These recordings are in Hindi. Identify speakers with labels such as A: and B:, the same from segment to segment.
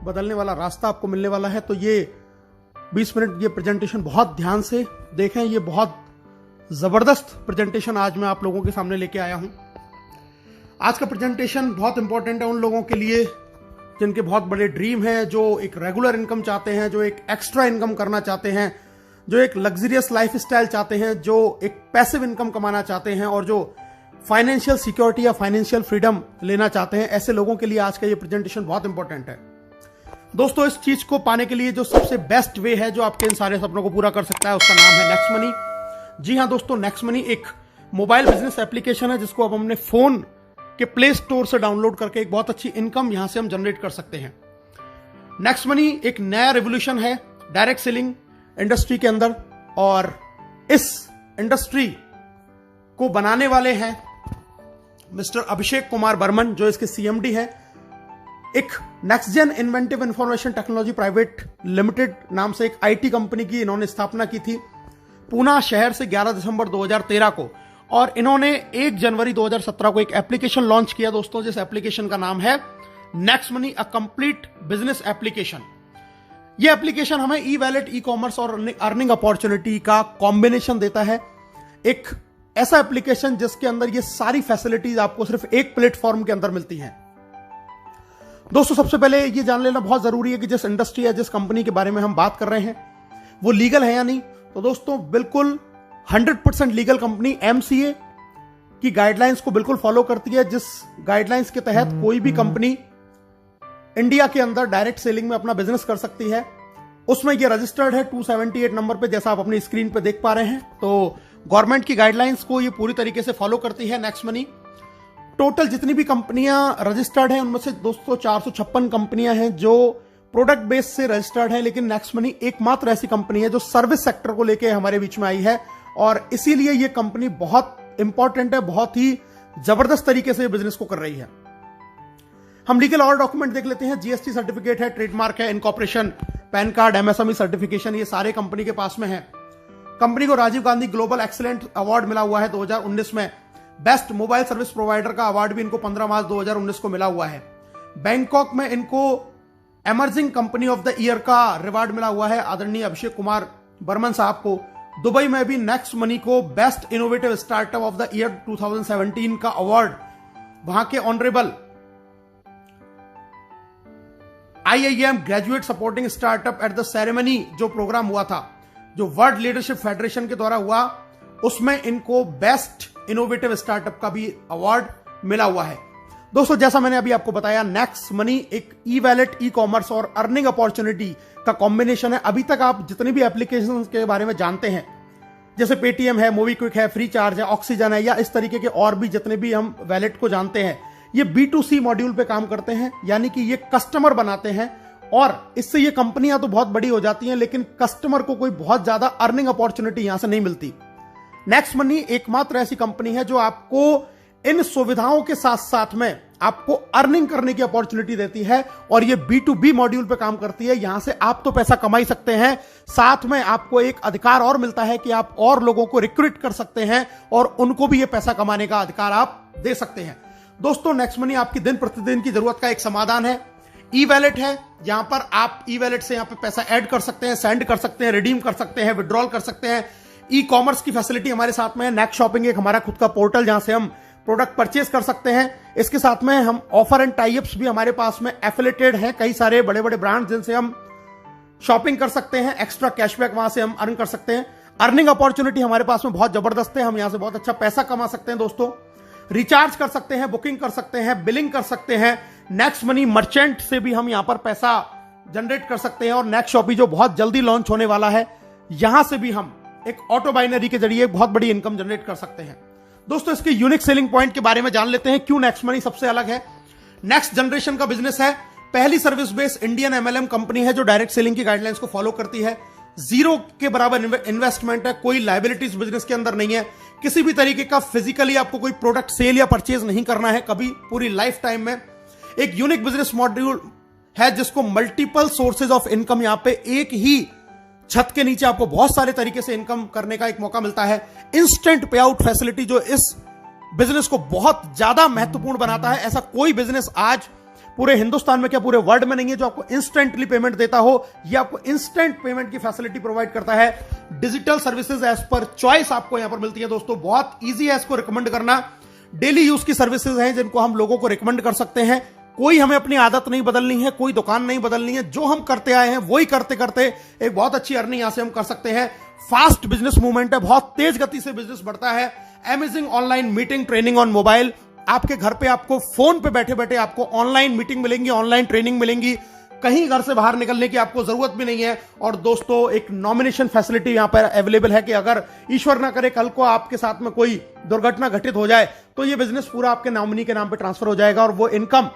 A: बदलने वाला रास्ता आपको मिलने वाला है। तो ये 20 मिनट ये प्रेजेंटेशन बहुत ध्यान से देखें। ये बहुत जबरदस्त प्रेजेंटेशन आज मैं आप लोगों के सामने लेके आया हूं। आज का प्रेजेंटेशन बहुत इंपॉर्टेंट है उन लोगों के लिए जिनके बहुत बड़े ड्रीम है, जो एक रेगुलर इनकम चाहते हैं, जो एक एक्स्ट्रा इनकम करना चाहते हैं, जो एक लग्जरियस लाइफ स्टाइल चाहते हैं, जो एक पैसिव इनकम कमाना चाहते हैं और जो फाइनेंशियल सिक्योरिटी या फाइनेंशियल फ्रीडम लेना चाहते हैं। ऐसे लोगों के लिए आज का ये प्रेजेंटेशन बहुत इंपॉर्टेंट है। दोस्तों, इस चीज को पाने के लिए जो सबसे बेस्ट वे है जो आपके इन सारे सपनों को पूरा कर सकता है, उसका नाम है नेक्स्ट मनी। जी हां दोस्तों, नेक्स्ट मनी एक मोबाइल बिजनेस एप्लीकेशन है जिसको अब हमने फोन के प्ले स्टोर से डाउनलोड करके एक बहुत अच्छी इनकम यहां से हम जनरेट कर सकते हैं। नेक्स्ट मनी एक नया रेवोल्यूशन है डायरेक्ट सेलिंग इंडस्ट्री के अंदर, और इस इंडस्ट्री को बनाने वाले हैं मिस्टर अभिषेक कुमार बर्मन, जो इसके सीएमडी हैं। एक next gen inventive information technology private limited नाम से एक आईटी कंपनी की इन्होंने स्थापना की थी पूना शहर से 11 दिसंबर 2013 को, और इन्होंने 1 जनवरी 2017 को एक एप्लीकेशन लॉन्च किया दोस्तों, जिस एप्लीकेशन का नाम है next money, a complete business application. यह एप्लीकेशन हमें ई वैलेट, ई कॉमर्स और अर्निंग अपॉर्चुनिटी का कॉम्बिनेशन देता है। एक ऐसा एप्लीकेशन जिसके अंदर ये सारी फैसिलिटीज आपको सिर्फ एक प्लेटफॉर्म के अंदर मिलती हैं। दोस्तों, सबसे पहले ये जान लेना बहुत जरूरी है कि जिस इंडस्ट्री या जिस कंपनी के बारे में हम बात कर रहे हैं वो लीगल है या नहीं। तो दोस्तों, बिल्कुल 100% लीगल कंपनी एमसीए की गाइडलाइंस को बिल्कुल फॉलो करती है, जिस गाइडलाइंस के तहत कोई भी कंपनी इंडिया के अंदर डायरेक्ट सेलिंग में अपना बिजनेस कर सकती है। उसमें ये रजिस्टर्ड है 278 नंबर पे, जैसा आप अपनी स्क्रीन पे देख पा रहे हैं। तो गवर्नमेंट की गाइडलाइंस को ये पूरी तरीके से फॉलो करती है नेक्स्ट मनी। टोटल जितनी भी कंपनियां रजिस्टर्ड हैं उनमें से दोस्तों 456 कंपनियां हैं जो प्रोडक्ट बेस से रजिस्टर्ड है, लेकिन नेक्स्ट मनी एकमात्र ऐसी कंपनी है जो सर्विस सेक्टर को लेकर हमारे बीच में आई है, और इसीलिए यह कंपनी बहुत इंपॉर्टेंट है, बहुत ही जबरदस्त तरीके से बिजनेस को कर रही है। हम लीगल और डॉक्यूमेंट देख लेते हैं। जीएसटी सर्टिफिकेट है, ट्रेडमार्क है, incorporation, PAN card, MSME certification, ये सारे कंपनी के पास में है। कंपनी को Rajiv Gandhi global excellent award मिला हुआ है 2019 में। बेस्ट मोबाइल सर्विस प्रोवाइडर का अवार्ड भी इनको 15 मार्च 2019 को मिला हुआ है। बैंकॉक में इनको emerging company of the year का रिवार्ड मिला हुआ है आदरणीय अभिषेक कुमार बर्मन साहब को। दुबई में भी नेक्स्ट मनी को best innovative startup of the year 2017 का अवार्ड वहां के honourable IIM graduate supporting startup at the ceremony जो प्रोग्राम हुआ था, जो वर्ल्ड लीडरशिप फेडरेशन के द्वारा हुआ, उसमें इनको बेस्ट इनोवेटिव स्टार्टअप का भी अवार्ड मिला हुआ है। दोस्तों, जैसा मैंने अभी आपको बताया, नेक्स्ट मनी एक ई वैलेट, ई कॉमर्स और अर्निंग अपॉर्चुनिटी का कॉम्बिनेशन है। अभी तक आप जितनी भी एप्लीकेशन के बारे में जानते हैं, जैसे पेटीएम है, मोबीक्विक है, फ्री चार्ज है, ऑक्सीजन है, या इस तरीके के और भी जितने भी हम वैलेट को जानते हैं, ये B2C मॉड्यूल पे काम करते हैं, यानी कि ये कस्टमर बनाते हैं, और इससे ये कंपनियां तो बहुत बड़ी हो जाती हैं, लेकिन कस्टमर को कोई बहुत ज्यादा अर्निंग अपॉर्चुनिटी यहां से नहीं मिलती। नेक्स्ट मनी एकमात्र ऐसी कंपनी है जो आपको इन सुविधाओं के साथ साथ में आपको अर्निंग करने की अपॉर्चुनिटी देती है, और ये B2B मॉड्यूल पे काम करती है। यहां से आप तो पैसा कमा ही सकते हैं, साथ में आपको एक अधिकार और मिलता है कि आप और लोगों को रिक्रूट कर सकते हैं और उनको भी ये पैसा कमाने का अधिकार आप दे सकते हैं। दोस्तों, नेक्स्ट मनी आपकी दिन प्रतिदिन की जरूरत का एक समाधान है। ई वैलेट है, यहां पर आप ई वैलेट से यहां पे पैसा ऐड कर सकते हैं, सेंड कर सकते हैं, रिडीम कर सकते हैं, विड्रॉल कर सकते हैं। ई कॉमर्स की फैसिलिटी हमारे साथ में है। नेक्स्ट शॉपिंग एक हमारा खुद का पोर्टल जहां से हम प्रोडक्ट परचेज कर सकते हैं। इसके साथ में हम ऑफर एंड टाइप्स भी हमारे पास में एफिलेटेड हैं, कई सारे बड़े बड़े ब्रांड जिनसे हम शॉपिंग कर सकते हैं, एक्स्ट्रा कैशबैक वहां से हम अर्न कर सकते हैं। अर्निंग अपॉर्चुनिटी हमारे पास में बहुत जबरदस्त है, हम यहां से बहुत अच्छा पैसा कमा सकते हैं। दोस्तों, रिचार्ज कर सकते हैं, बुकिंग कर सकते हैं, बिलिंग कर सकते हैं। नेक्स्ट मनी मर्चेंट से भी हम यहां पर पैसा जनरेट कर सकते हैं, और नेक्स्ट शॉपी जो बहुत जल्दी लॉन्च होने वाला है, यहां से भी हम एक ऑटो बाइनरी के जरिए बहुत बड़ी इनकम जनरेट कर सकते हैं। दोस्तों, इसके यूनिक सेलिंग पॉइंट के बारे में जान लेते हैं, क्यों नेक्स्ट मनी सबसे अलग है। नेक्स्ट जनरेशन का बिजनेस है, पहली service based Indian MLM company है जो डायरेक्ट सेलिंग की गाइडलाइंस को फॉलो करती है। जीरो के बराबर इन्वेस्टमेंट है, कोई लायबिलिटीज बिजनेस के अंदर नहीं है, किसी भी तरीके का फिजिकली आपको कोई प्रोडक्ट सेल या परचेज नहीं करना है कभी पूरी लाइफ टाइम में। एक यूनिक बिजनेस मॉड्यूल है जिसको मल्टीपल सोर्सेज ऑफ इनकम, यहां पे एक ही छत के नीचे आपको बहुत सारे तरीके से इनकम करने का एक मौका मिलता है। इंस्टेंट पे आउट फैसिलिटी जो इस बिजनेस को बहुत ज्यादा महत्वपूर्ण बनाता है। ऐसा कोई बिजनेस आज पूरे हिंदुस्तान में क्या पूरे वर्ल्ड में नहीं है जो आपको इंस्टेंटली पेमेंट देता हो। ये आपको इंस्टेंट पेमेंट की फैसिलिटी प्रोवाइड करता है। Digital services as per choice आपको यहां पर मिलती है दोस्तों। बहुत ईजी है इसको रिकमेंड करना। डेली यूज की सर्विसेज हैं जिनको हम लोगों को रिकमेंड कर सकते हैं। कोई हमें अपनी आदत नहीं बदलनी है, कोई दुकान नहीं बदलनी है, जो हम करते आए हैं वही करते करते एक बहुत अच्छी अर्निंग यहां से हम कर सकते हैं। फास्ट बिजनेस मूवमेंट है, बहुत तेज गति से बिजनेस बढ़ता है। Amazing online meeting training on mobile. आपके घर पे आपको फोन पे बैठे बैठे आपको ऑनलाइन मीटिंग मिलेंगी, ऑनलाइन ट्रेनिंग मिलेंगी। कहीं घर से बाहर निकलने की आपको जरूरत भी नहीं है। और दोस्तों एक नॉमिनेशन फैसिलिटी यहां पर अवेलेबल है कि अगर ईश्वर ना करे कल को आपके साथ में कोई दुर्घटना घटित हो जाए तो ये बिजनेस पूरा आपके नॉमिनी के नाम पे ट्रांसफर हो जाएगा और वो इनकम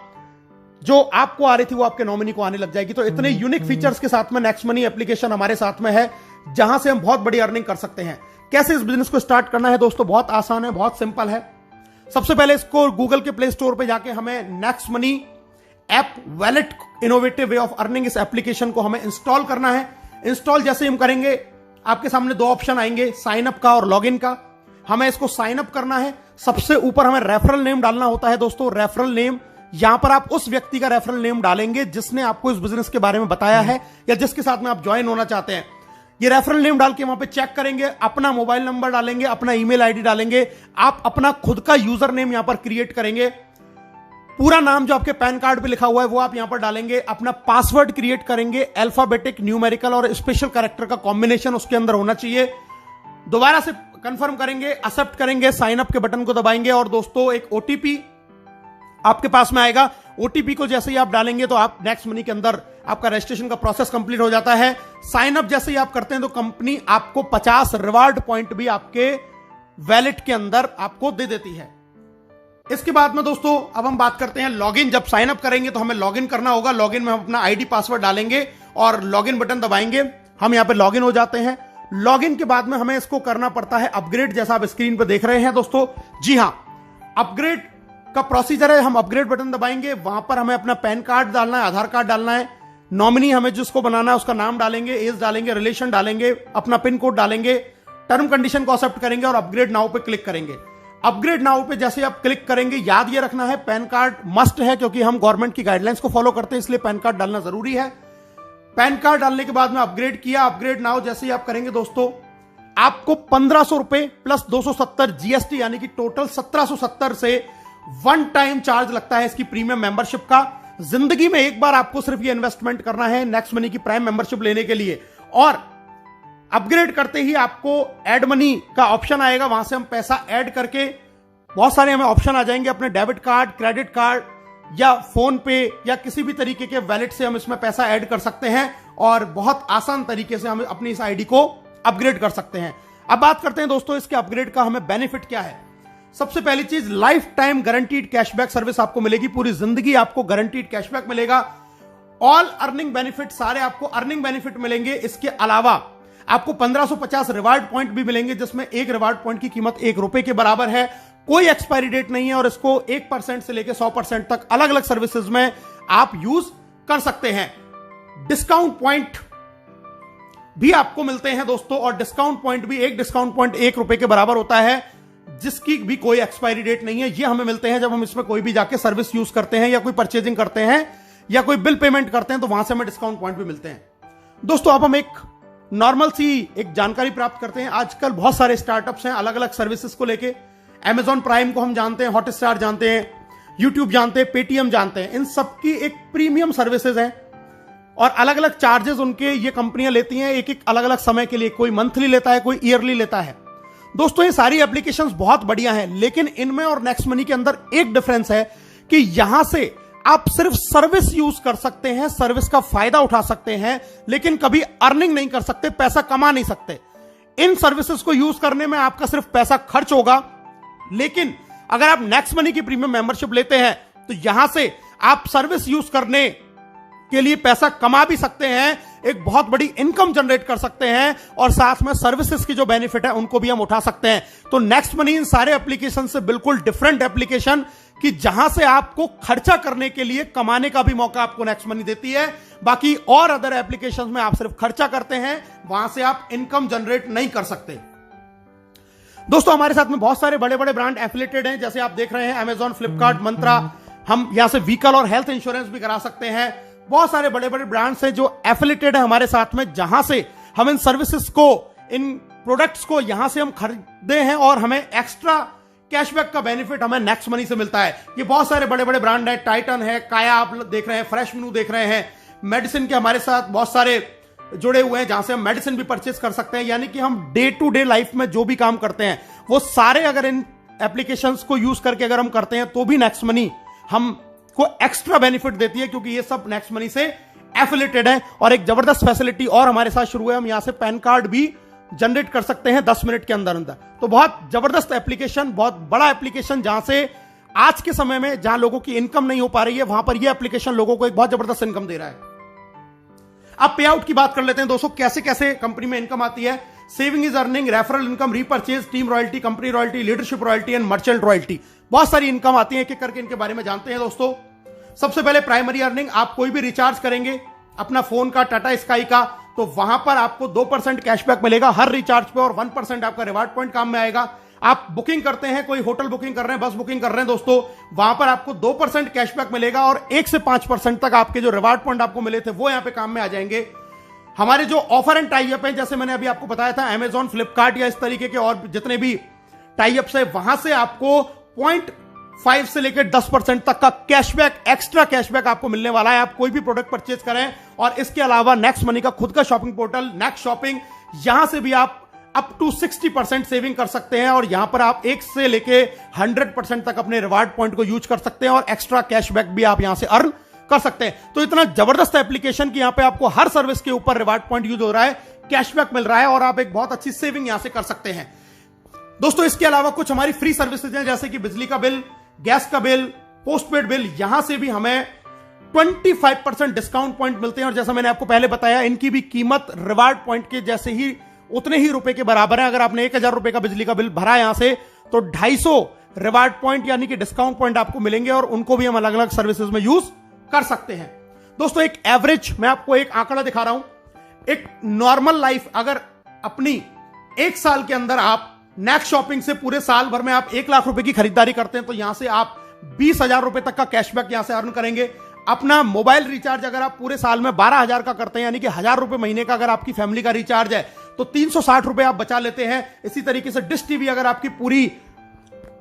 A: जो आपको आ रही थी वो आपके नॉमिनी को आने लग जाएगी। तो इतने यूनिक फीचर्स के साथ में नेक्स्ट मनी एप्लीकेशन हमारे साथ में है जहां से हम बहुत बड़ी अर्निंग कर सकते हैं। कैसे इस बिजनेस को स्टार्ट करना है दोस्तों, बहुत आसान है, बहुत सिंपल है। सबसे पहले इसको गूगल के प्ले स्टोर पे जाके हमें next money app wallet innovative way of earning इस एप्लीकेशन को हमें इंस्टॉल करना है। इंस्टॉल जैसे हम करेंगे आपके सामने दो ऑप्शन आएंगे, साइन अप का और लॉगिन का। हमें इसको साइन अप करना है। सबसे ऊपर हमें रेफरल नेम डालना होता है दोस्तों। रेफरल नेम, यहां पर आप उस व्यक्ति का रेफरल नेम डालेंगे जिसने आपको इस बिजनेस के बारे में बताया है या जिसके साथ में आप ज्वाइन होना चाहते हैं। ये रेफरल नेम डाल के वहां पे चेक करेंगे, अपना मोबाइल नंबर डालेंगे, अपना ईमेल आईडी डालेंगे। आप अपना खुद का यूजर नेम यहां पर क्रिएट करेंगे। पूरा नाम जो आपके पैन कार्ड पे लिखा हुआ है वो आप यहां पर डालेंगे। अपना पासवर्ड क्रिएट करेंगे, अल्फाबेटिक, न्यूमेरिकल और स्पेशल कैरेक्टर का कॉम्बिनेशन उसके अंदर होना चाहिए। दोबारा से कंफर्म करेंगे, एक्सेप्ट करेंगे, साइन अप के बटन को दबाएंगे और दोस्तों एक ओटीपी आपके पास में आएगा। ओटीपी को जैसे ही आप डालेंगे तो आप नेक्स्ट मनी के अंदर आपका रजिस्ट्रेशन का प्रोसेस कंप्लीट हो जाता है। साइन अप जैसे ही आप करते हैं तो कंपनी आपको 50 रिवार्ड पॉइंट भी आपके वैलेट के अंदर आपको दे देती है। इसके बाद में दोस्तों अब हम बात करते हैं लॉगिन। जब साइन अप करेंगे तो हमें लॉगिन करना होगा। लॉगिन में हम अपना आईडी पासवर्ड डालेंगे और लॉगिन बटन दबाएंगे। हम यहां पे लॉगिन हो जाते हैं। लॉगिन के बाद में हमें इसको करना पड़ता है अपग्रेड, जैसा आप स्क्रीन पर देख रहे हैं दोस्तों। जी हां, अपग्रेड का प्रोसीजर है। हम अपग्रेड बटन दबाएंगे, वहां पर हमें अपना पैन कार्ड डालना है, आधार कार्ड डालना है, नॉमिनी हमें जिसको बनाना है उसका नाम डालेंगे, एज डालेंगे, रिलेशन डालेंगे, अपना पिन कोड डालेंगे, टर्म कंडीशन को एक्सेप्ट करेंगे और अपग्रेड नाउ पे क्लिक करेंगे। अपग्रेड नाउ पे जैसे आप क्लिक करेंगे, याद ये रखना है पैन कार्ड मस्ट है क्योंकि हम गवर्नमेंट की गाइडलाइंस को फॉलो करते हैं, इसलिए पैन कार्ड डालना जरूरी है। पैन कार्ड डालने के बाद में अपग्रेड किया। अपग्रेड नाउ जैसे ही आप करेंगे दोस्तों आपको 1500 रुपए प्लस 270 जीएसटी यानी कि टोटल 1770 से वन टाइम चार्ज लगता है इसकी प्रीमियम मेंबरशिप का। जिंदगी में एक बार आपको सिर्फ ये इन्वेस्टमेंट करना है नेक्स्ट मनी की प्राइम मेंबरशिप लेने के लिए। और अपग्रेड करते ही आपको ऐड मनी का ऑप्शन आएगा, वहां से हम पैसा ऐड करके बहुत सारे हमें ऑप्शन आ जाएंगे। अपने डेबिट कार्ड, क्रेडिट कार्ड या फोन पे या किसी भी तरीके के वैलेट से हम इसमें पैसा ऐड कर सकते हैं और बहुत आसान तरीके से हम अपनी इस आईडी को अपग्रेड कर सकते हैं। अब बात करते हैं दोस्तों इसके अपग्रेड का हमें बेनिफिट क्या है। सबसे पहली चीज, life time guaranteed cashback service आपको मिलेगी। पूरी जिंदगी आपको गारंटीड कैशबैक मिलेगा। ऑल अर्निंग बेनिफिट, सारे आपको अर्निंग बेनिफिट मिलेंगे। इसके अलावा आपको 1550 रिवार्ड पॉइंट भी मिलेंगे जिसमें एक रिवार्ड पॉइंट की कीमत ₹1 के बराबर है। कोई एक्सपायरी डेट नहीं है और इसको 1% से लेकर 100% तक अलग अलग सर्विसेज में आप यूज कर सकते हैं। डिस्काउंट पॉइंट भी आपको मिलते हैं दोस्तों और डिस्काउंट पॉइंट भी, एक डिस्काउंट पॉइंट ₹1 के बराबर होता है जिसकी भी कोई एक्सपायरी डेट नहीं है। ये हमें मिलते हैं जब हम इसमें कोई भी जाके सर्विस यूज करते हैं या कोई परचेजिंग करते हैं या कोई बिल पेमेंट करते हैं तो वहां से हमें डिस्काउंट पॉइंट भी मिलते हैं। दोस्तों अब हम एक नॉर्मल सी एक जानकारी प्राप्त करते हैं। आजकल बहुत सारे स्टार्टअप्स हैं अलग अलग सर्विसेज को लेके। Amazon प्राइम को हम जानते हैं, हॉटस्टार जानते हैं, यूट्यूब जानते हैं, पेटीएम जानते हैं। इन सबकी एक प्रीमियम सर्विसेज हैं और अलग अलग चार्जेस उनके ये कंपनियां लेती हैं एक एक अलग अलग समय के लिए। कोई मंथली लेता है, कोई ईयरली लेता है। दोस्तों ये सारी एप्लीकेशंस बहुत बढ़िया हैं, लेकिन इनमें और नेक्स्ट मनी के अंदर एक डिफरेंस है कि यहां से आप सिर्फ सर्विस यूज कर सकते हैं, सर्विस का फायदा उठा सकते हैं, लेकिन कभी अर्निंग नहीं कर सकते, पैसा कमा नहीं सकते। इन सर्विसेज को यूज करने में आपका सिर्फ पैसा खर्च होगा, लेकिन अगर आप नेक्स्ट मनी की प्रीमियम मेंबरशिप लेते हैं तो यहां से आप सर्विस यूज करने के लिए पैसा कमा भी सकते हैं, एक बहुत बड़ी इनकम जनरेट कर सकते हैं और साथ में सर्विसेज की जो बेनिफिट है उनको भी हम उठा सकते हैं। तो नेक्स्ट मनी इन सारे एप्लीकेशन से बिल्कुल डिफरेंट एप्लीकेशन कि जहां से आपको खर्चा करने के लिए कमाने का भी मौका आपको नेक्स्ट मनी देती है। बाकी और अदर एप्लीकेशन में आप सिर्फ खर्चा करते हैं, वहां से आप इनकम जनरेट नहीं कर सकते। दोस्तों हमारे साथ में बहुत सारे बड़े बड़े ब्रांड एफिलेटेड हैं, जैसे आप देख रहे हैं Amazon, फ्लिपकार्ट, मंत्रा, हम यहां से व्हीकल और हेल्थ इंश्योरेंस भी करा सकते हैं। बहुत सारे बड़े बड़े ब्रांड्स हैं जो एफिलिएटेड है हमारे साथ में, जहां से हम इन सर्विसेज को, इन प्रोडक्ट्स को यहां से हम खरीदते हैं और हमें एक्स्ट्रा कैशबैक का बेनिफिट हमें नेक्स्ट मनी से मिलता है। ये बहुत सारे बड़े बड़े ब्रांड है, टाइटन है, काया आप देख रहे हैं, फ्रेश मेनू देख रहे हैं, मेडिसिन के हमारे साथ बहुत सारे जुड़े हुए हैं जहां से हम मेडिसिन भी परचेस कर सकते हैं। यानी कि हम डे टू डे लाइफ में जो भी काम करते हैं वो सारे अगर इन एप्लीकेशंस को यूज करके अगर हम करते हैं तो भी नेक्स्ट मनी हमको एक्स्ट्रा बेनिफिट देती है, क्योंकि ये सब नेक्स्ट मनी से एफिलिएटेड है। और एक जबरदस्त फैसिलिटी और हमारे साथ शुरू है, हम यहां से पैन कार्ड भी जनरेट कर सकते हैं 10 मिनट के अंदर अंदर। तो बहुत जबरदस्त एप्लीकेशन, बहुत बड़ा एप्लीकेशन, जहां से आज के समय में जहां लोगों की इनकम नहीं हो पा रही है वहां पर यह एप्लीकेशन लोगों को एक बहुत जबरदस्त इनकम दे रहा है। अब पे आउट की बात कर लेते हैं दोस्तों, कैसे कैसे कंपनी में इनकम आती है। Saving is earning, referral income, repurchase, team royalty, company royalty, leadership royalty and merchant royalty. बहुत सारी इनकम आती है, एक एक करके इनके बारे में जानते हैं दोस्तों। सबसे पहले प्राइमरी अर्निंग, आप कोई भी रिचार्ज करेंगे अपना फोन का, टाटा स्काई का, तो वहां पर आपको 2% कैशबैक मिलेगा हर रिचार्ज पे और 1% आपका रिवार्ड पॉइंट काम में आएगा। आप बुकिंग करते हैं, कोई होटल बुकिंग कर रहे हैं, बस बुकिंग कर रहे हैं दोस्तों, वहां पर आपको 2% कैशबैक मिलेगा और 1 से 5% तक आपके जो रिवार्ड पॉइंट आपको मिले थे वो यहां पे काम में आ जाएंगे। हमारे जो ऑफर एंड टाई अप है, जैसे मैंने अभी आपको बताया था, अमेजॉन, फ्लिपकार्ट या इस तरीके के और जितने भी टाई अप्स है, वहां से आपको 0.5 से लेकर 10% तक का कैशबैक, एक्स्ट्रा कैशबैक आपको मिलने वाला है। आप कोई भी प्रोडक्ट परचेज करें। और इसके अलावा नेक्स्ट मनी का खुद का शॉपिंग पोर्टल नेक्स्ट शॉपिंग, यहां से भी आप अप टू 60% सेविंग कर सकते हैं और यहां पर आप 1 से लेके 100% तक अपने रिवार्ड पॉइंट को यूज कर सकते हैं और एक्स्ट्रा कैशबैक भी आप यहां से अर्न कर सकते हैं। तो इतना जबरदस्त एप्लीकेशन कि यहां पे आपको हर सर्विस के ऊपर रिवार्ड पॉइंट यूज हो रहा है, कैशबैक मिल रहा है और आप एक बहुत अच्छी सेविंग यहां से कर सकते हैं दोस्तों। इसके अलावा कुछ हमारी फ्री सर्विसेज हैं, जैसे कि बिजली का बिल, गैस का बिल, पोस्टपेड बिल, यहां से भी हमें 25% डिस्काउंट पॉइंट मिलते हैं। और जैसा मैंने आपको पहले बताया, इनकी भी कीमत रिवार्ड पॉइंट के जैसे ही उतने ही रुपए के बराबर है। अगर आपने 1000 रुपए का बिजली का बिल भरा यहां से, तो 250 रिवार्ड पॉइंट यानी कि डिस्काउंट पॉइंट आपको मिलेंगे और उनको भी हम अलग अलग सर्विसेज में यूज कर सकते हैं दोस्तों। एक एवरेज, मैं आपको एक आंकड़ा दिखा रहा हूं, एक नॉर्मल लाइफ अगर अपनी 1 साल के अंदर आप नेक्स्ट शॉपिंग से पूरे साल भर में आप 1 लाख रुपए की खरीदारी करते हैं, तो यहां से आप 20,000 रुपए तक का कैशबैक यहां से अर्न करेंगे। अपना मोबाइल रिचार्ज अगर आप पूरे साल में 12,000 का करते हैं, यानी कि 1,000 रुपए महीने का अगर आपकी फैमिली का रिचार्ज है, तो 360 रुपए आप बचा लेते हैं। इसी तरीके से डिश टीवी अगर आपकी पूरी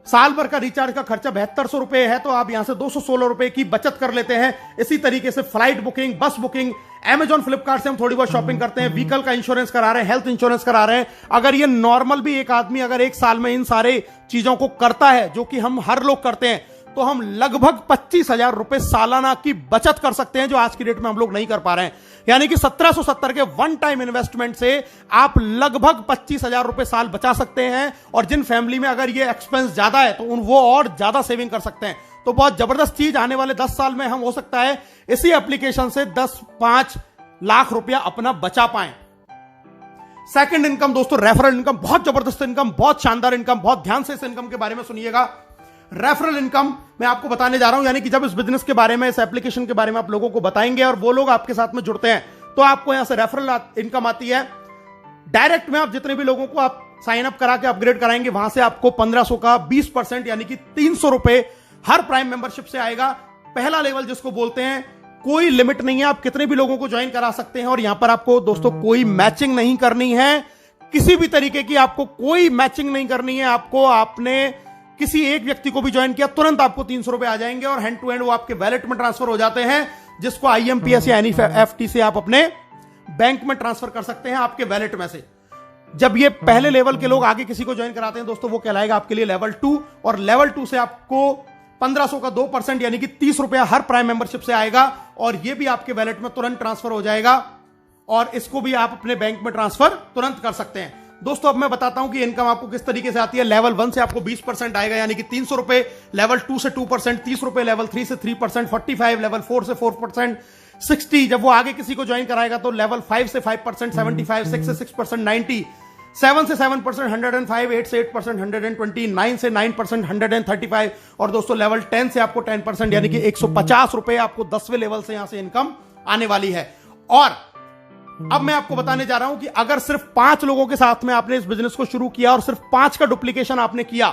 A: साल भर का रिचार्ज का खर्चा 7200 रुपए है, तो आप यहां से 216 रुपए की बचत कर लेते हैं। इसी तरीके से फ्लाइट बुकिंग, बस बुकिंग, अमेजॉन, फ्लिपकार्ट से हम थोड़ी बहुत शॉपिंग करते हैं, व्हीकल का इंश्योरेंस करा रहे हैं, हेल्थ इंश्योरेंस करा रहे हैं। अगर ये नॉर्मल भी एक आदमी अगर 1 साल में इन सारे चीजों को करता है, जो कि हम हर लोग करते हैं, तो हम लगभग 25,000 रुपए सालाना की बचत कर सकते हैं, जो आज की डेट में हम लोग नहीं कर पा रहे हैं। यानी कि 1770 के वन टाइम इन्वेस्टमेंट से आप लगभग 25,000 रुपए साल बचा सकते हैं। और जिन फैमिली में अगर ये एक्सपेंस ज्यादा है, तो वो और ज्यादा सेविंग कर सकते हैं। तो बहुत जबरदस्त चीज, आने वाले 10 साल में हम हो सकता है इसी एप्लीकेशन से 10-5 लाख रुपया अपना बचा पाएं। सेकंड इनकम दोस्तों, रेफरल इनकम, बहुत जबरदस्त इनकम, बहुत शानदार इनकम, बहुत ध्यान से इस इनकम के बारे में सुनिएगा। रेफरल इनकम मैं आपको बताने जा रहा हूं, यानी कि जब इस बिजनेस के बारे में, इस एप्लीकेशन के बारे में आप लोगों को बताएंगे और वो लोग आपके साथ में जुड़ते हैं, तो आपको यहां से रेफरल इनकम आती है। डायरेक्ट में आप जितने भी लोगों को आप साइन अप करा के अपग्रेड कराएंगे, वहां से आपको 1500 का 20% यानी कि 300 रुपए हर प्राइम मेंबरशिप से आएगा। पहला लेवल जिसको बोलते हैं, कोई लिमिट नहीं है, आप कितने भी लोगों को ज्वाइन करा सकते हैं। और यहां पर आपको दोस्तों कोई मैचिंग नहीं करनी है, किसी भी तरीके की आपको कोई मैचिंग नहीं करनी है। आपने किसी एक व्यक्ति को भी ज्वाइन किया, तुरंत आपको 300 रुपए आ जाएंगे और हैंड टू हैंड वो आपके वैलेट में ट्रांसफर हो जाते हैं, जिसको IMPS या NEFT से आप अपने बैंक में ट्रांसफर कर सकते हैं, आपके वैलेट में से। जब ये पहले लेवल के लोग आगे किसी को ज्वाइन कराते हैं दोस्तों, वो कहलाएगा आपके लिए लेवल 2। और लेवल 2 से आपको 1500 का 2% यानी कि 30 रुपया हर प्राइम मेंबरशिप से आएगा और ये भी आपके वैलेट में तुरंत ट्रांसफर हो जाएगा और इसको भी आप अपने बैंक में ट्रांसफर तुरंत कर सकते हैं। दोस्तों अब मैं बताता हूं कि इनकम आपको किस तरीके से आती है। लेवल 1 से आपको 20% आएगा यानी कि 300 रुपए, लेवल 2 से 2%, 30 रुपए, लेवल 3 से 3%, 45, लेवल 4 से 4%, 60। जब वो आगे किसी को ज्वाइन कराएगा तो लेवल 5 से 5%, 75, 6 से 6%, 90, 7 से 7%, 105, 8 से 8%, 120, 9 से 9%, 135 और दोस्तों लेवल 10 से आपको 10% यानी कि 150 रुपए आपको 10वें लेवल से यहां से इनकम आने वाली है। और अब मैं आपको बताने जा रहा हूं कि अगर सिर्फ 5 लोगों के साथ में आपने इस बिजनेस को शुरू किया और सिर्फ 5 का डुप्लीकेशन आपने किया,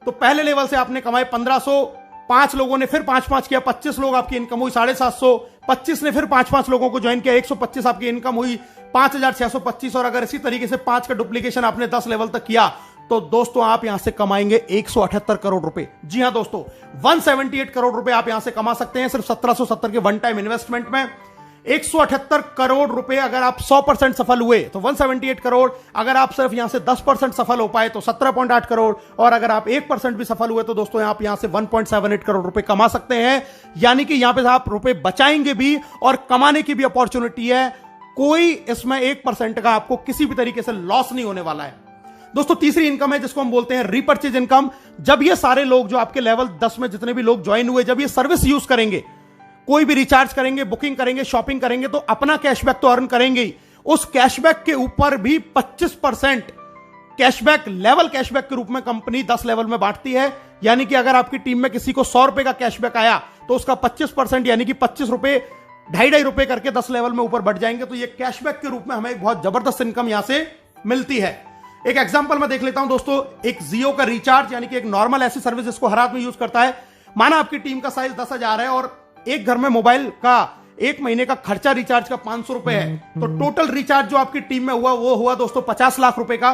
A: तो पहले लेवल से आपने कमाए 1500, 5 लोगों ने फिर 5-5 किया, 25 लोग आपकी इनकम हुई 750, 25 ने फिर 5-5 लोगों को ज्वाइन किया, 125 आपकी इनकम हुई, 5625। और अगर इसी तरीके से 5 का डुप्लीकेशन आपने 10 लेवल तक किया तो दोस्तों आप यहां से कमाएंगे 178 करोड़ रुपए। जी हां दोस्तों, 178 करोड़ रुपए आप यहां से कमा सकते हैं सिर्फ 1770 के वन टाइम इन्वेस्टमेंट में। 178 करोड़ रुपए अगर आप 100% सफल हुए तो 178 करोड़, अगर आप सिर्फ यहां से 10% सफल हो पाए तो 17.8 करोड़, और अगर आप 1% भी सफल हुए तो दोस्तों आप यहां से 1.78 करोड़ रुपए कमा सकते हैं। यानी कि यहां पे आप रुपए बचाएंगे भी और कमाने की भी अपॉर्चुनिटी है। कोई इसमें 1% का आपको किसी भी तरीके से लॉस नहीं होने वाला है। दोस्तों तीसरी इनकम है जिसको हम बोलते हैं रीपर्चेज इनकम। जब ये सारे लोग जो आपके लेवल 10 में जितने भी लोग ज्वाइन हुए, जब ये सर्विस यूज करेंगे, कोई भी रिचार्ज करेंगे, बुकिंग करेंगे, शॉपिंग करेंगे, तो अपना कैशबैक तो अर्न करेंगे ही, उस कैशबैक के ऊपर भी 25% कैशबैक, लेवल कैशबैक के रूप में कंपनी 10 लेवल में बांटती है। यानी कि अगर आपकी टीम में किसी को 100 रुपए का कैशबैक आया तो उसका 25% यानी कि 25 रुपए, 2.5 रुपए करके 10 लेवल में ऊपर बढ़ जाएंगे। तो ये कैशबैक के रूप में हमें एक बहुत जबरदस्त इनकम यहां से मिलती है। एक एग्जांपल मैं देख लेता हूं दोस्तों, एक जियो का रिचार्ज यानी कि एक नॉर्मल ऐसी सर्विस जिसको हर आदमी यूज करता है। माना आपकी टीम का साइज 10,000 है और एक घर में मोबाइल का 1 महीने का खर्चा रिचार्ज का 500 रुपए है, तो टोटल रिचार्ज जो आपकी टीम में हुआ वो हुआ दोस्तों 50 लाख रुपए का।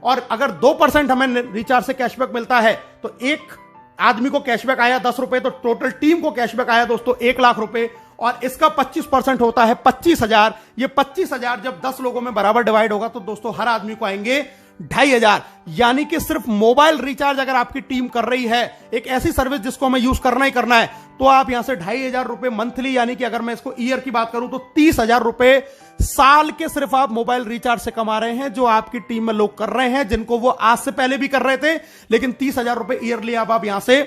A: और अगर 2% हमें रिचार्ज से कैशबैक मिलता है तो एक आदमी को कैशबैक आया 10 रुपए, तो टोटल टीम को कैशबैक आया दोस्तों 1 लाख रुपए, और इसका 25% होता है 25,000। ये 25,000 जब 10 लोगों में बराबर डिवाइड होगा तो दोस्तों हर आदमी को आएंगे 2,500। यानी कि सिर्फ मोबाइल रिचार्ज अगर आपकी टीम कर रही है, एक ऐसी सर्विस जिसको हमें यूज करना ही करना है, तो आप यहां से 2,500 रुपए मंथली, यानी कि अगर मैं इसको ईयर की बात करूं तो 30,000 रुपए साल के सिर्फ आप मोबाइल रिचार्ज से कमा रहे हैं, जो आपकी टीम में लोग कर रहे हैं, जिनको वो आज से पहले भी कर रहे थे। लेकिन 30,000 रुपए ईयरली आप यहां से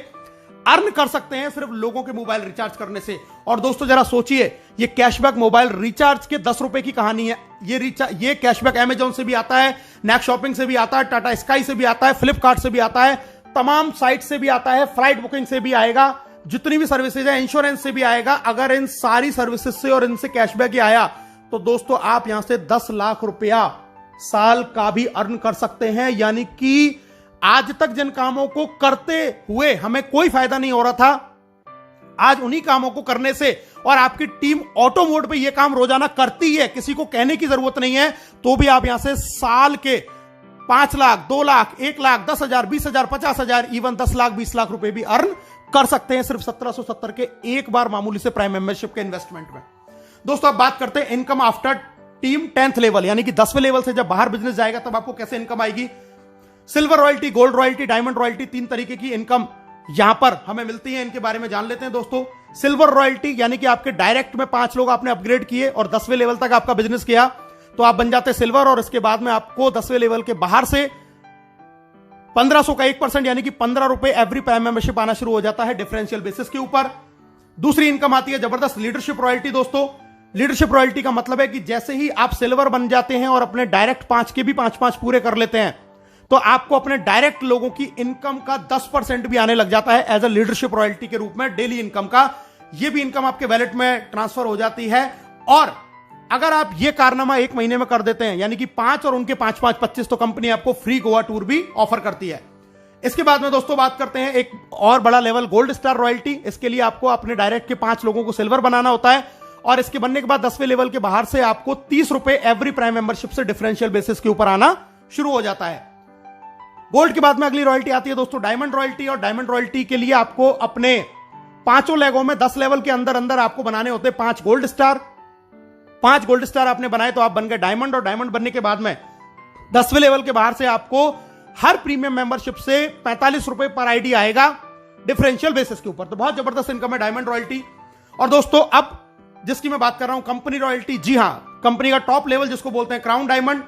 A: अर्न कर सकते हैं सिर्फ लोगों के मोबाइल रिचार्ज करने से। और दोस्तों जरा सोचिए, ये कैशबैक मोबाइल रिचार्ज के 10 रुपए की कहानी है। ये कैशबैक अमेजॉन से भी आता है, नेक्स्ट शॉपिंग से भी आता है, टाटा स्काई से भी आता है, फ्लिपकार्ट से भी आता है, तमाम साइट से भी आता है, फ्लाइट बुकिंग से भी आएगा, जितनी भी सर्विसेज है, इंश्योरेंस से भी आएगा। अगर इन सारी सर्विसेज से और इनसे कैशबैक ही आया तो दोस्तों आप यहां से 10 लाख रुपया साल का भी अर्न कर सकते हैं। यानी कि आज तक जिन कामों को करते हुए हमें कोई फायदा नहीं हो रहा था, आज उन्हीं कामों को करने से, और आपकी टीम ऑटो मोड पे ये काम रोजाना करती है, किसी को कहने की जरूरत नहीं है, तो भी आप यहां से साल के 5 लाख, 2 लाख, 1 लाख, 10,000, 20,000, 50,000, इवन 10 लाख, 20 लाख रुपए भी अर्न कर सकते हैं सिर्फ 1770 के एक बार मामूली से प्राइम मेंबरशिप के इन्वेस्टमेंट में। दोस्तों अब बात करते हैं income after team 10th level, यानी कि 10वें लेवल से जब बाहर बिजनेस जाएगा तब आपको कैसे इनकम आएगी। Silver royalty, gold royalty, diamond royalty, 3 तरीके की इनकम यहां पर हमें मिलती है। इनके बारे में जान लेते हैं दोस्तों। सिल्वर रॉयल्टी यानी कि आपके डायरेक्ट में 5 लोग आपने अपग्रेड किए और 10वें लेवल तक आपका बिजनेस किया तो आप बन जाते सिल्वर, और इसके बाद में आपको 10वें लेवल के बाहर से 1500 का 1% यानी कि 15 रुपए एवरी प्राइम मेंबरशिप आना शुरू हो जाता है डिफरेंशियल बेसिस के ऊपर। दूसरी इनकम आती है जबरदस्त लीडरशिप रॉयल्टी। दोस्तों लीडरशिप रॉयल्टी का मतलब है कि जैसे ही आप सिल्वर बन जाते हैं और अपने डायरेक्ट 5 के भी 5-5 पूरे कर लेते हैं तो आपको अपने डायरेक्ट लोगों की इनकम का 10% भी आने लग जाता है एज अ लीडरशिप रॉयल्टी के रूप में, डेली इनकम का। यह भी इनकम आपके वैलेट में ट्रांसफर हो जाती है। और अगर आप ये कारनामा 1 महीने में कर देते हैं, यानी कि 5 और उनके 5-5 25, तो कंपनी आपको फ्री गोवा टूर भी ऑफर करती है। इसके बाद में दोस्तों बात करते हैं एक और बड़ा लेवल, गोल्ड स्टार रॉयल्टी। इसके लिए आपको अपने डायरेक्ट के 5 लोगों को सिल्वर बनाना होता है, और इसके बनने के बाद 10वें लेवल के बाहर से आपको 30 रुपए एवरी प्राइम मेंबरशिप से डिफरेंशियल बेसिस के ऊपर आना शुरू हो जाता है। गोल्ड के बाद में अगली रॉयल्टी आती है दोस्तों डायमंड रॉयल्टी, और डायमंड रॉयल्टी के लिए आपको अपने 5 लेगों में 10 लेवल के अंदर अंदर आपको बनाने होते हैं 5 गोल्ड स्टार। 5 गोल्ड स्टार आपने बनाए तो आप बन गए डायमंड, और डायमंड बनने के बाद में 10वें लेवल के बाहर से आपको हर प्रीमियम मेंबरशिप से 45 रुपए पर आईडी आएगा डिफरेंशियल बेसिस के ऊपर। तो बहुत जबरदस्त इनकम है डायमंड रॉयल्टी। और दोस्तों अब जिसकी मैं बात कर रहा हूं कंपनी रॉयल्टी, जी हां, कंपनी का टॉप लेवल जिसको बोलते हैं क्राउन डायमंड।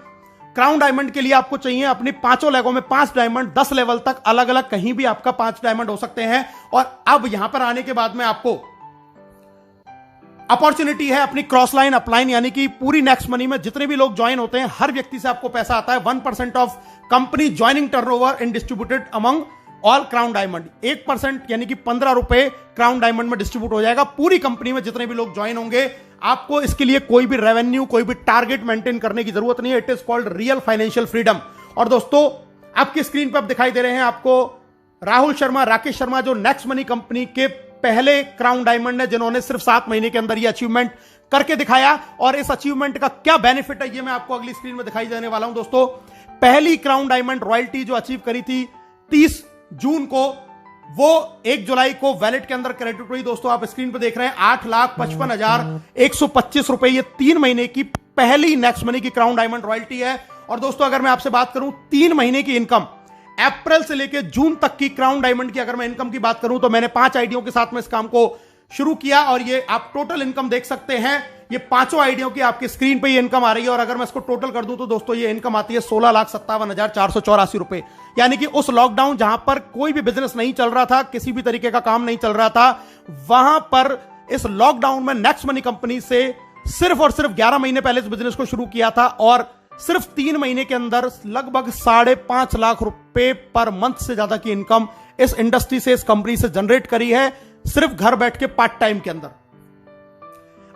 A: क्राउन डायमंड के लिए आपको चाहिए अपनी 5 लेगों में 5 डायमंड, 10 लेवल तक अलग अलग कहीं भी आपका 5 डायमंड हो सकते हैं। और अब यहां पर आने के बाद में आपको अपॉर्चुनिटी है अपनी क्रॉस लाइन अपलाइन, यानी कि पूरी नेक्स्ट मनी में जितने भी लोग ज्वाइन होते हैं हर व्यक्ति से आपको पैसा आता है 1% of company joining turnover in distributed among all crown diamond. 1% यानी कि 15 रुपए क्राउन डायमंड में डिस्ट्रीब्यूट हो जाएगा पूरी कंपनी में जितने भी लोग ज्वाइन होंगे। आपको इसके लिए कोई भी रेवेन्यू, कोई भी टारगेट मेंटेन करने की जरूरत नहीं है। It is called real financial freedom. और दोस्तों आपकी स्क्रीन पर आप दिखाई दे रहे हैं आपको राहुल शर्मा, राकेश शर्मा, जो नेक्स्ट मनी कंपनी के पहले क्राउन डायमंड है, जिन्होंने सिर्फ 7 महीने के अंदर ये अचीवमेंट करके दिखाया। और इस अचीवमेंट का क्या बेनिफिट है, ये मैं आपको अगली स्क्रीन में दिखाई देने वाला हूं दोस्तों। पहली क्राउन डायमंड रॉयल्टी जो अचीव करी थी 30 जून को, वो 1 जुलाई को वैलेट के अंदर क्रेडिट हुई। दोस्तों आप स्क्रीन पर देख रहे हैं 8,55,125 रुपए, ये 3 महीने की पहली नेक्स्ट मनी की क्राउन डायमंड रॉयल्टी है। और दोस्तों अगर मैं आपसे बात करूं 3 महीने की इनकम, अप्रैल से लेकर जून तक की क्राउन डायमंड की अगर मैं इनकम की बात करूं तो मैंने 5 आईडियों के साथ में इस काम को शुरू किया। और ये आप टोटल इनकम देख सकते हैं, ये 5 आईडियों की आपकी स्क्रीन पे ये इनकम आ रही है। और अगर मैं इसको टोटल कर दूं तो दोस्तों ये इनकम आती है 16,57,484 रुपए। यानी कि उस लॉकडाउन जहां पर कोई भी बिजनेस नहीं चल रहा था, किसी भी तरीके का काम नहीं चल रहा था, वहां पर इस लॉकडाउन में नेक्स्ट मनी कंपनी से सिर्फ और सिर्फ 11 महीने पहले इस बिजनेस को शुरू किया था और सिर्फ 3 महीने के अंदर लगभग 5.5 लाख रुपए पर मंथ से ज्यादा की इनकम इस इंडस्ट्री से, इस कंपनी से जनरेट करी है, सिर्फ घर बैठ के पार्ट टाइम के अंदर।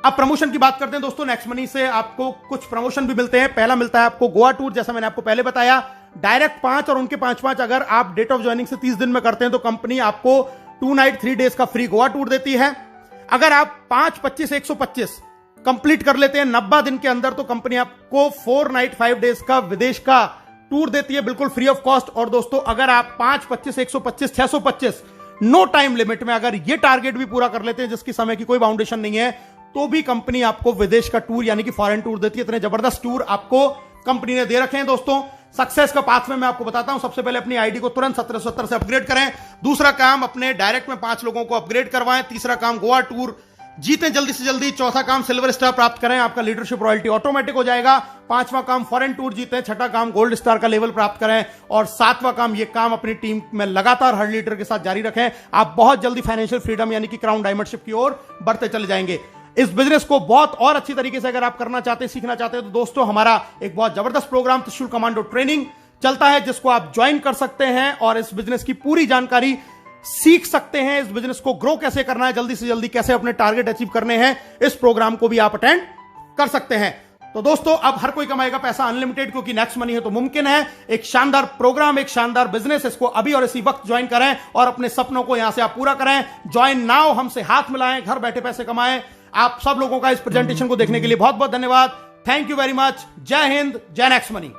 A: अब प्रमोशन की बात करते हैं दोस्तों। नेक्स्ट मनी से आपको कुछ प्रमोशन भी मिलते हैं। पहला मिलता है आपको गोवा टूर, जैसा मैंने आपको पहले बताया, डायरेक्ट 5 और उनके 5 अगर आप डेट ऑफ ज्वाइनिंग से 30 दिन में करते हैं तो कंपनी आपको 2 नाइट 3 डेज का फ्री गोवा टूर देती है। अगर आप 5, 25, 125 कंप्लीट कर लेते हैं 90 दिन के अंदर तो कंपनी आपको 4 नाइट 5 डेज का विदेश का टूर देती है, बिल्कुल फ्री ऑफ कॉस्ट। और दोस्तों अगर आप 5, 25, 125, 625 नो टाइम लिमिट में अगर ये टारगेट भी पूरा कर लेते हैं, जिसकी समय की कोई बाउंडेशन नहीं है, तो भी कंपनी आपको विदेश का टूर यानी कि फॉरेन टूर देती है। इतने जबरदस्त टूर आपको कंपनी ने दे रखे हैं दोस्तों। सक्सेस का पाथवे मैं आपको बताता हूं। सबसे पहले अपनी आईडी को तुरंत 1770 से अपग्रेड करें। दूसरा काम, अपने डायरेक्ट में 5 लोगों को अपग्रेड करवाएं। तीसरा काम, गोवा टूर जीतें जल्दी से जल्दी। चौथा काम, सिल्वर स्टार प्राप्त करें, आपका लीडरशिप रॉयल्टी ऑटोमेटिक हो जाएगा। 5वां काम, फॉरेन टूर जीतें। 6ठा काम, गोल्ड स्टार का लेवल प्राप्त करें। और 7वां काम, ये काम अपनी टीम में लगातार हर लीडर के साथ जारी रखें। आप बहुत जल्दी फाइनेंशियल फ्रीडम यानी कि क्राउन डायमंडशिप की ओर बढ़ते चले जाएंगे। इस बिजनेस को बहुत और अच्छी तरीके से अगर आप करना चाहते हैं, सीखना चाहते हैं, तो दोस्तों हमारा एक बहुत जबरदस्त प्रोग्राम त्रिशूल कमांडो ट्रेनिंग चलता है, जिसको आप ज्वाइन कर सकते हैं और इस बिजनेस की पूरी जानकारी सीख सकते हैं। इस बिजनेस को ग्रो कैसे करना है, जल्दी से जल्दी कैसे अपने टारगेट अचीव करने हैं, इस प्रोग्राम को भी आप अटेंड कर सकते हैं। तो दोस्तों अब हर कोई कमाएगा पैसा अनलिमिटेड, क्योंकि नेक्स्ट मनी है तो मुमकिन है। एक शानदार प्रोग्राम, एक शानदार बिजनेस, इसको अभी और इसी वक्त ज्वाइन करें और अपने सपनों को यहां से आप पूरा करें। ज्वाइन नाउ, हमसे हाथ मिलाएं, घर बैठे पैसे कमाएं। आप सब लोगों का इस प्रेजेंटेशन को देखने के लिए बहुत बहुत धन्यवाद। Thank you very much. जय हिंद, जय नेक्स्ट मनी।